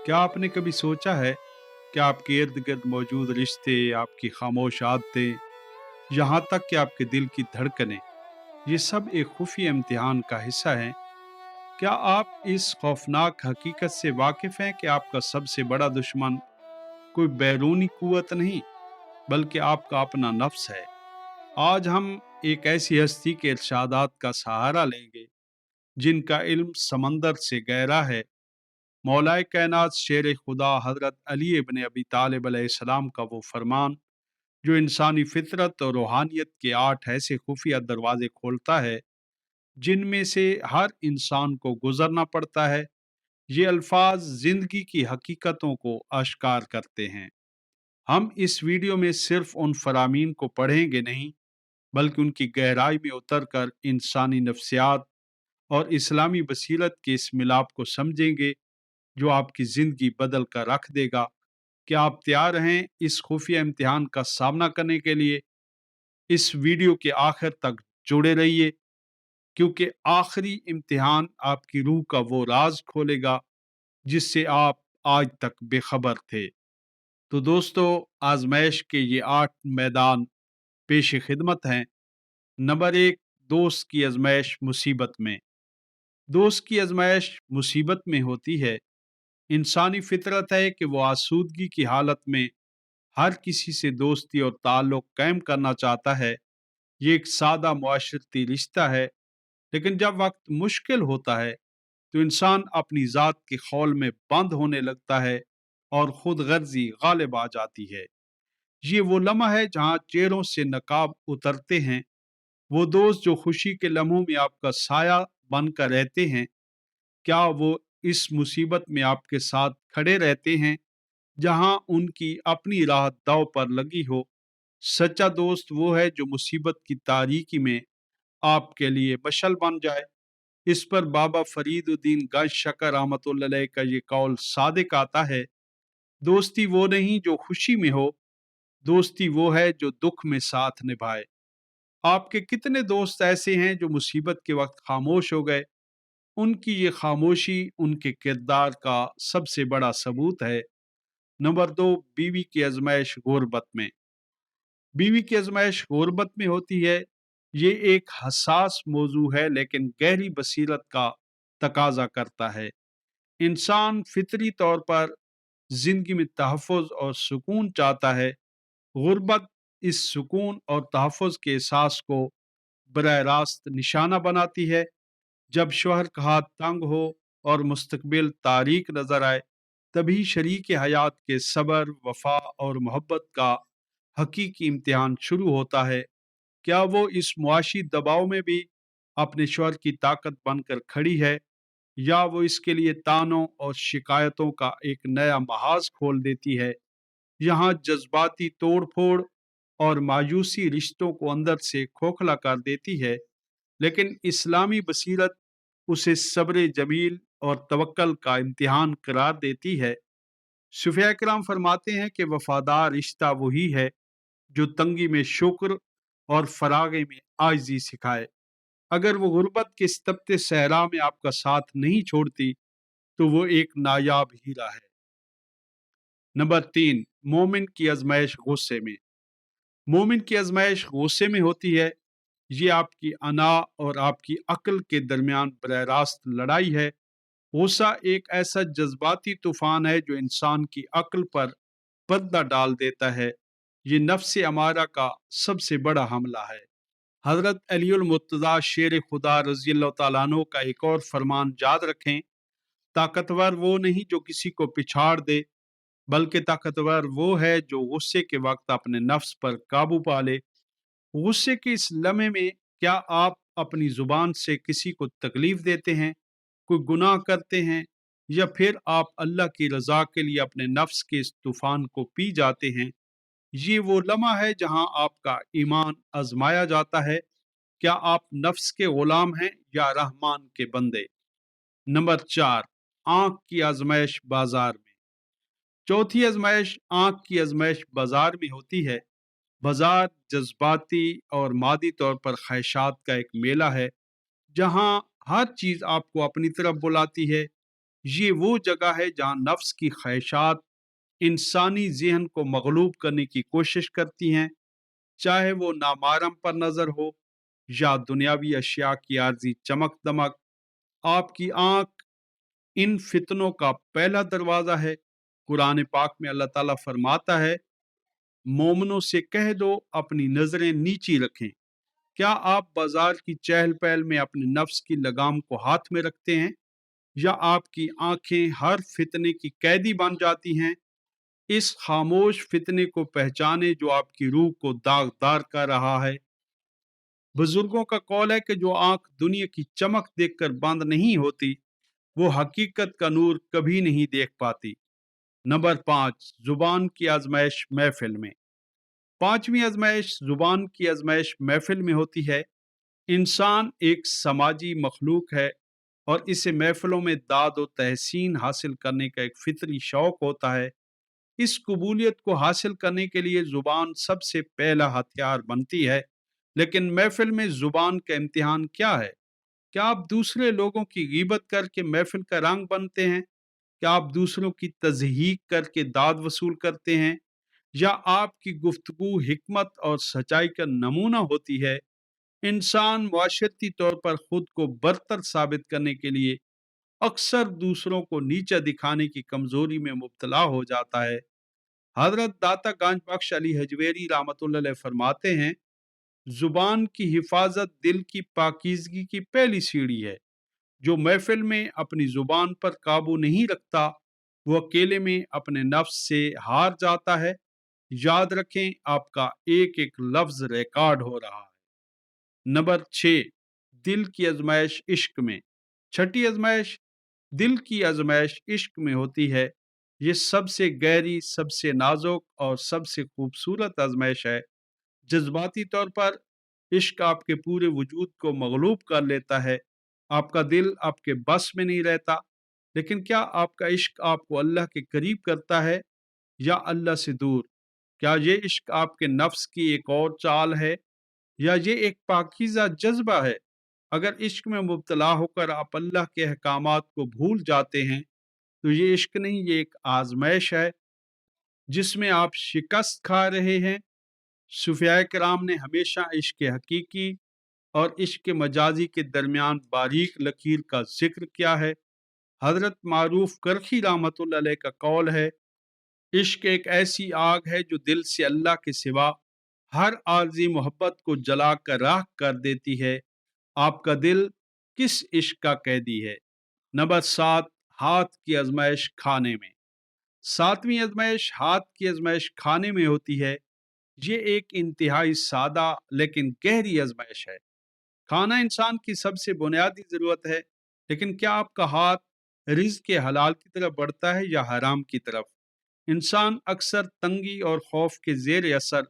क्या आपने कभी सोचा है कि आपके इर्द गिर्द मौजूद रिश्ते, आपकी खामोश आदतें, यहाँ तक कि आपके दिल की धड़कनें, ये सब एक खुफिया इम्तिहान का हिस्सा हैं? क्या आप इस खौफनाक हकीकत से वाकिफ़ हैं कि आपका सबसे बड़ा दुश्मन कोई बैरूनी कुव्वत नहीं, बल्कि आपका अपना नफ्स है? आज हम एक ऐसी हस्ती के इरशादात का सहारा लेंगे, जिनका इल्म समंदर से गहरा है। मौलाए कायनात शेर खुदा हज़रत अली इब्न अबी तालिब अलैहिस्सलाम का वो फरमान जो इंसानी फितरत और रूहानियत के 8 ऐसे खुफिया दरवाजे खोलता है जिनमें से हर इंसान को गुजरना पड़ता है। ये अल्फाज जिंदगी की हकीकतों को आश्कार करते हैं। हम इस वीडियो में सिर्फ उन फरामीन को पढ़ेंगे नहीं, बल्कि उनकी गहराई में उतर कर इंसानी नफ्सियात और इस्लामी बसीरत के इस मिलाप को समझेंगे जो आपकी ज़िंदगी बदल कर रख देगा। क्या आप तैयार हैं इस खुफिया इम्तिहान का सामना करने के लिए? इस वीडियो के आखिर तक जुड़े रहिए, क्योंकि आखिरी इम्तिहान आपकी रूह का वो राज खोलेगा जिससे आप आज तक बेखबर थे। तो दोस्तों, आजमाइश के ये 8 मैदान पेश खिदमत हैं। नंबर 1, दोस्त की आजमाइश मुसीबत में। दोस्त की आजमाइश मुसीबत में होती है। इंसानी फितरत है कि वो आसूदगी की हालत में हर किसी से दोस्ती और ताल्लुक़ कायम करना चाहता है। ये एक सादा मुआशरती रिश्ता है, लेकिन जब वक्त मुश्किल होता है तो इंसान अपनी ज़ात के खौल में बंद होने लगता है और खुद गर्जी गालिब आ जाती है। ये वो लम्हा है जहाँ चेहरों से नकाब उतरते हैं। वो दोस्त जो खुशी के लम्हों में आपका साया बनकर रहते हैं, क्या वो इस मुसीबत में आपके साथ खड़े रहते हैं जहाँ उनकी अपनी राह दांव पर लगी हो? सच्चा दोस्त वो है जो मुसीबत की तारीकी में आपके लिए मशल बन जाए। इस पर बाबा फरीदुद्दीन गंज शकर रहमतुल्लाह अलैह का ये कौल सादिक आता है, दोस्ती वो नहीं जो खुशी में हो, दोस्ती वो है जो दुख में साथ निभाए। आपके कितने दोस्त ऐसे हैं जो मुसीबत के वक्त खामोश हो गए? उनकी ये खामोशी उनके किरदार का सबसे बड़ा सबूत है। नंबर 2, बीवी की आजमाइश गुर्बत में। बीवी की आजमाइश गुर्बत में होती है। ये एक हसास मौजू है, लेकिन गहरी बसीरत का तकाजा करता है। इंसान फितरी तौर पर जिंदगी में तहफ़्फ़ुज़ और सुकून चाहता है। गुर्बत इस सुकून और तहफ़्फ़ुज़ के एहसास को बराह रास्त निशाना बनाती है। जब शौहर का हाथ तंग हो और मुस्तकबिल तारीक नजर आए, तभी शरीक हयात के सब्र, वफा और मोहब्बत का हकीकी इम्तिहान शुरू होता है। क्या वो इस मुआशी दबाव में भी अपने शौहर की ताकत बनकर खड़ी है, या वो इसके लिए तानों और शिकायतों का एक नया महाज खोल देती है? यहाँ जज्बाती तोड़ फोड़ और मायूसी रिश्तों को अंदर से खोखला कर देती है, लेकिन इस्लामी बसीरत उसे सब्र जमील और तवक्कल का इम्तिहान करार देती है। सूफिया किराम फरमाते हैं कि वफादार रिश्ता वही है जो तंगी में शुक्र और फरागे में आजिज़ी सिखाए। अगर वो गुर्बत के इस तपते सहरा में आपका साथ नहीं छोड़ती, तो वो एक नायाब हीरा है। नंबर 3, मोमिन की आजमाइश गुस्से में। मोमिन की आजमाइश गुस्से में होती है। ये आपकी अना और आपकी अक्ल के दरमियान बरह रास्त लड़ाई है। गुस्सा एक ऐसा जज्बाती तूफान है जो इंसान की अक्ल पर पर्दा डाल देता है। ये नफ्स अमारा का सबसे बड़ा हमला है। हजरत अलीउल मुर्तज़ा शेर खुदा रज़ी अल्लाह तआला अन्हु का एक और फरमान याद रखें, ताकतवर वो नहीं जो किसी को पिछाड़ दे, बल्कि ताकतवर वो है जो गुस्से के वक्त अपने नफ्स पर काबू पा ले। गुस्से के इस लम्हे में क्या आप अपनी जुबान से किसी को तकलीफ देते हैं, कोई गुनाह करते हैं, या फिर आप अल्लाह की रजा के लिए अपने नफ्स के इस तूफान को पी जाते हैं? ये वो लम्हा है जहां आपका ईमान आजमाया जाता है। क्या आप नफ्स के गुलाम हैं या रहमान के बंदे? नंबर 4, आंख की आजमाइश बाजार में। चौथी आजमाइश आंख की आजमाइश बाजार में होती है। बाजार जज्बाती और मादी तौर पर ख्वाहिशात का एक मेला है, जहाँ हर चीज़ आपको अपनी तरफ बुलाती है। یہ وہ جگہ ہے جہاں نفس کی خواہشات انسانی ذہن کو مغلوب کرنے کی کوشش کرتی ہیں، چاہے وہ نامحرم پر نظر ہو یا دنیاوی اشیاء کی عارضی چمک دمک۔ آپ کی آنکھ ان فتنوں کا پہلا دروازہ ہے۔ قرآن پاک میں اللہ تعالیٰ فرماتا ہے، مومنوں سے کہہ دو اپنی نظریں نیچی رکھیں۔ کیا آپ بازار کی چہل پہل میں اپنے نفس کی لگام کو ہاتھ میں رکھتے ہیں، یا آپ کی آنکھیں ہر فتنے کی قیدی بن جاتی ہیں؟ اس خاموش فتنے کو پہچانے جو آپ کی روح کو داغدار کر رہا ہے۔ بزرگوں کا قول ہے کہ جو آنکھ دنیا کی چمک دیکھ کر بند نہیں ہوتی، وہ حقیقت کا نور کبھی نہیں دیکھ پاتی۔ نمبر 5، زبان کی آزمائش محفل میں۔ پانچویں آزمائش زبان کی آزمائش محفل میں ہوتی ہے۔ انسان ایک سماجی مخلوق ہے اور اسے محفلوں میں داد و تحسین حاصل کرنے کا ایک فطری شوق ہوتا ہے۔ اس قبولیت کو حاصل کرنے کے لیے زبان سب سے پہلا ہتھیار بنتی ہے، لیکن محفل میں زبان کا امتحان کیا ہے؟ کیا آپ دوسرے لوگوں کی غیبت کر کے محفل کا رنگ بنتے ہیں؟ کیا آپ دوسروں کی تضحیق کر کے داد وصول کرتے ہیں؟ یا آپ کی گفتگو حکمت اور سچائی کا نمونہ ہوتی ہے؟ انسان معاشرتی طور پر خود کو برتر ثابت کرنے کے لیے اکثر دوسروں کو نیچا دکھانے کی کمزوری میں مبتلا ہو جاتا ہے۔ حضرت داتا گنج بخش علی حجویری رحمۃ اللہ علیہ فرماتے ہیں، زبان کی حفاظت دل کی پاکیزگی کی پہلی سیڑھی ہے۔ جو محفل میں اپنی زبان پر قابو نہیں رکھتا، وہ اکیلے میں اپنے نفس سے ہار جاتا ہے۔ یاد رکھیں، آپ کا ایک ایک لفظ ریکارڈ ہو رہا ہے۔ نمبر 6، دل کی آزمائش عشق میں۔ چھٹی آزمائش دل کی آزمائش عشق میں ہوتی ہے۔ یہ سب سے گہری، سب سے نازک اور سب سے خوبصورت آزمائش ہے۔ جذباتی طور پر عشق آپ کے پورے وجود کو مغلوب کر لیتا ہے۔ آپ کا دل آپ کے بس میں نہیں رہتا۔ لیکن کیا آپ کا عشق آپ کو اللہ کے قریب کرتا ہے یا اللہ سے دور؟ کیا یہ عشق آپ کے نفس کی ایک اور چال ہے یا یہ ایک پاکیزہ جذبہ ہے؟ اگر عشق میں مبتلا ہو کر آپ اللہ کے احکامات کو بھول جاتے ہیں تو یہ عشق نہیں، یہ ایک آزمائش ہے جس میں آپ شکست کھا رہے ہیں۔ صوفیاء کرام نے ہمیشہ عشق حقیقی اور عشق مجازی کے درمیان باریک لکیر کا ذکر کیا ہے۔ حضرت معروف کرخی رحمۃ اللہ علیہ کا قول ہے، عشق ایک ایسی آگ ہے جو دل سے اللہ کے سوا ہر عارضی محبت کو جلا کر راکھ کر دیتی ہے۔ آپ کا دل کس عشق کا قیدی ہے؟ نمبر 7، ہاتھ کی آزمائش کھانے میں۔ ساتویں آزمائش ہاتھ کی آزمائش کھانے میں ہوتی ہے۔ یہ ایک انتہائی سادہ لیکن گہری آزمائش ہے۔ کھانا انسان کی سب سے بنیادی ضرورت ہے، لیکن کیا آپ کا ہاتھ رزق کے حلال کی طرف بڑھتا ہے یا حرام کی طرف؟ انسان اکثر تنگی اور خوف کے زیر اثر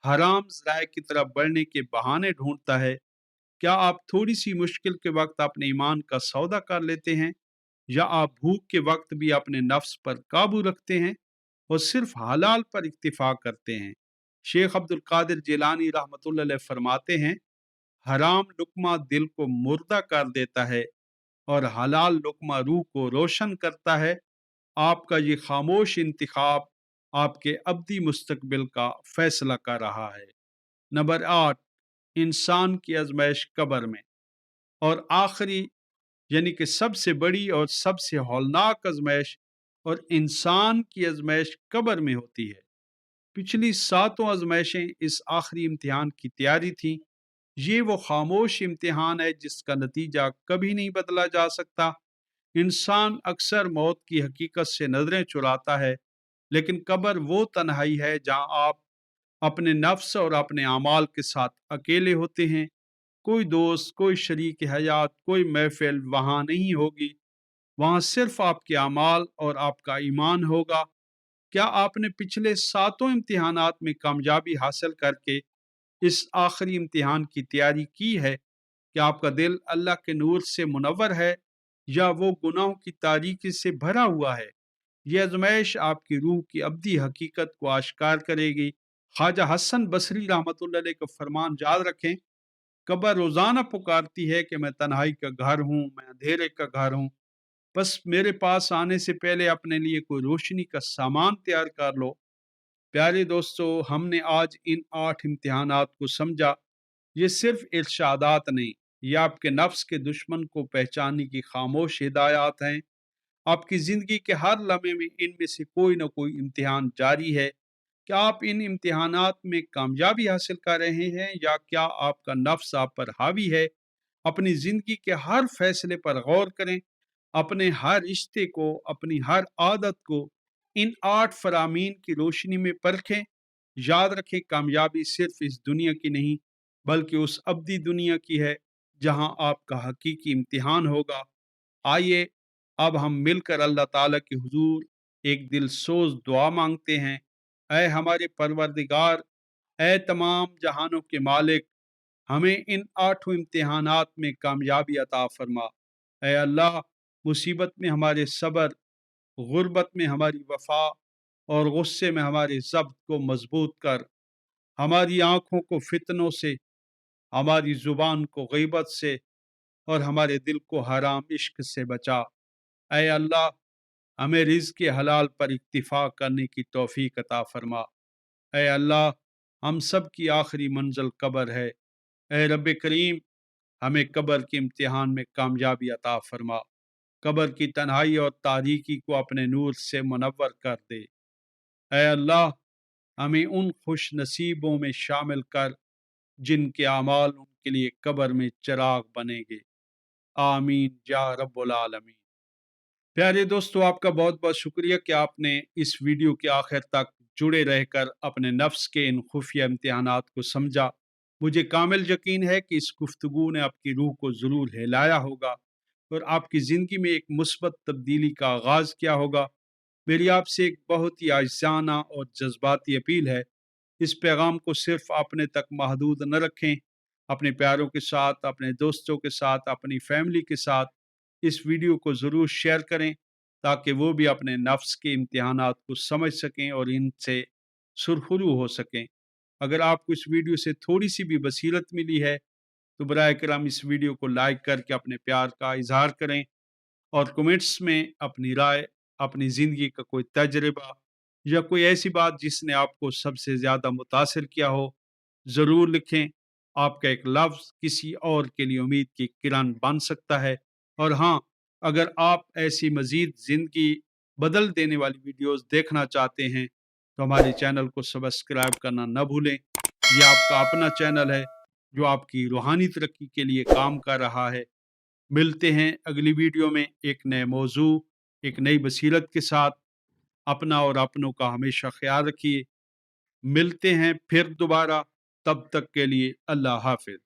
حرام ذرائع کی طرف بڑھنے کے بہانے ڈھونڈتا ہے۔ کیا آپ تھوڑی سی مشکل کے وقت اپنے ایمان کا سودا کر لیتے ہیں، یا آپ بھوک کے وقت بھی اپنے نفس پر قابو رکھتے ہیں اور صرف حلال پر اکتفا کرتے ہیں؟ شیخ عبد القادر جیلانی رحمۃ اللہ علیہ فرماتے ہیں، حرام لقمہ دل کو مردہ کر دیتا ہے اور حلال لقمہ روح کو روشن کرتا ہے۔ آپ کا یہ خاموش انتخاب آپ کے ابدی مستقبل کا فیصلہ کر رہا ہے۔ نمبر 8، انسان کی آزمائش قبر میں۔ اور آخری یعنی کہ سب سے بڑی اور سب سے ہولناک آزمائش اور انسان کی آزمائش قبر میں ہوتی ہے۔ پچھلی 7 آزمائشیں اس آخری امتحان کی تیاری تھیں۔ یہ وہ خاموش امتحان ہے جس کا نتیجہ کبھی نہیں بدلا جا سکتا۔ انسان اکثر موت کی حقیقت سے نظریں چراتا ہے، لیکن قبر وہ تنہائی ہے جہاں آپ اپنے نفس اور اپنے اعمال کے ساتھ اکیلے ہوتے ہیں۔ کوئی دوست، کوئی شریک حیات، کوئی محفل وہاں نہیں ہوگی۔ وہاں صرف آپ کے اعمال اور آپ کا ایمان ہوگا۔ کیا آپ نے پچھلے 7 امتحانات میں کامیابی حاصل کر کے اس آخری امتحان کی تیاری کی ہے؟ کہ آپ کا دل اللہ کے نور سے منور ہے یا وہ گناہوں کی تاریکی سے بھرا ہوا ہے؟ یہ آزمائش آپ کی روح کی ابدی حقیقت کو آشکار کرے گی۔ خواجہ حسن بصری رحمۃ اللہ علیہ کا فرمان یاد رکھیں، قبر روزانہ پکارتی ہے کہ میں تنہائی کا گھر ہوں، میں اندھیرے کا گھر ہوں، बस मेरे पास आने से पहले अपने लिए कोई रोशनी का सामान तैयार कर लो। प्यारे दोस्तों, हमने आज इन 8 इम्तिहानात को समझा। ये सिर्फ इरशादात नहीं, ये आपके नफ्स के दुश्मन को पहचानने की खामोश हिदायत हैं। आपकी ज़िंदगी के हर लम्हे में इनमें से कोई ना कोई इम्तिहान जारी है। क्या आप इन इम्तिहानात में कामयाबी हासिल कर रहे हैं, या क्या आपका नफ्स आप पर हावी है? अपनी ज़िंदगी के हर फैसले पर गौर करें, अपने हर रिश्ते को, अपनी हर आदत को इन 8 फरामीन की रोशनी में परखें। याद रखें, कामयाबी सिर्फ इस दुनिया की नहीं, बल्कि उस अब्दी दुनिया की है, जहां आपका हकीकी इम्तिहान होगा। आइए अब हम मिलकर अल्लाह ताला के हुजूर एक दिल सोज दुआ मांगते हैं। ऐ हमारे परवरदिगार, ऐ तमाम जहानों के मालिक, हमें इन 8 इम्तिहानात में कामयाबी अता फरमा। ऐ अल्लाह, मुसीबत में हमारे सब्र, गुर्बत में हमारी वफा और गुस्से में हमारे ज़ब्त को मजबूत कर। हमारी आँखों को फितनों से, हमारी ज़ुबान को गीबत से और हमारे दिल को हराम इश्क से बचा। ऐ अल्लाह, हमें रिज़्क़ के हलाल पर इक्तिफ़ा करने की तौफ़ीक अता फ़रमा। ऐ अल्लाह, हम सब की आखिरी मंज़िल कब्र है। ऐ रब्बे करीम, हमें कब्र के इम्तिहान में कामयाबी अता फ़रमा। कब्र की तन्हाई और तारीकी को अपने नूर से मुनव्वर कर दे। ऐ अल्लाह, हमें उन खुश नसीबों में शामिल कर जिनके आमाल उनके लिए कब्र में चिराग बनेंगे। आमीन या रब्बुल आलमीन। प्यारे दोस्तों, आपका बहुत बहुत शुक्रिया कि आपने इस वीडियो के आखिर तक जुड़े रहकर अपने नफ्स के इन खुफिया इम्तिहानात को समझा। मुझे कामिल यकीन है कि इस गुफ्तगू ने आपकी रूह को ज़रूर हिलाया होगा और आपकी ज़िंदगी में एक मुस्बत तब्दीली का आगाज़ किया होगा। मेरी आपसे एक बहुत ही आजिज़ाना और जज्बाती अपील है, इस पैगाम को सिर्फ अपने तक महदूद न रखें। अपने प्यारों के साथ, अपने दोस्तों के साथ, अपनी फैमिली के साथ इस वीडियो को ज़रूर शेयर करें, ताकि वो भी अपने नफ्स के इम्तिहानात को समझ सकें और इनसे सुरखरू हो सकें। अगर आपको इस वीडियो से थोड़ी सी भी बसीरत मिली है, तो बराए करम इस वीडियो को लाइक करके अपने प्यार का इजहार करें और कमेंट्स में अपनी राय, अपनी ज़िंदगी का कोई तजर्बा या कोई ऐसी बात जिसने आपको सबसे ज़्यादा मुतासिर किया हो, ज़रूर लिखें। आपका एक लफ्ज़ किसी और के लिए उम्मीद की किरण बन सकता है। और हाँ, अगर आप ऐसी मज़ीद ज़िंदगी बदल देने वाली वीडियोज़ देखना चाहते हैं, तो हमारे चैनल को सब्सक्राइब करना न भूलें। ये आपका अपना चैनल है, जो आपकी रूहानी तरक्की के लिए काम कर रहा है। मिलते हैं अगली वीडियो में एक नए मौजू, एक नई बसीरत के साथ। अपना और अपनों का हमेशा ख्याल रखिए। मिलते हैं फिर दोबारा, तब तक के लिए अल्लाह हाफ़िज़।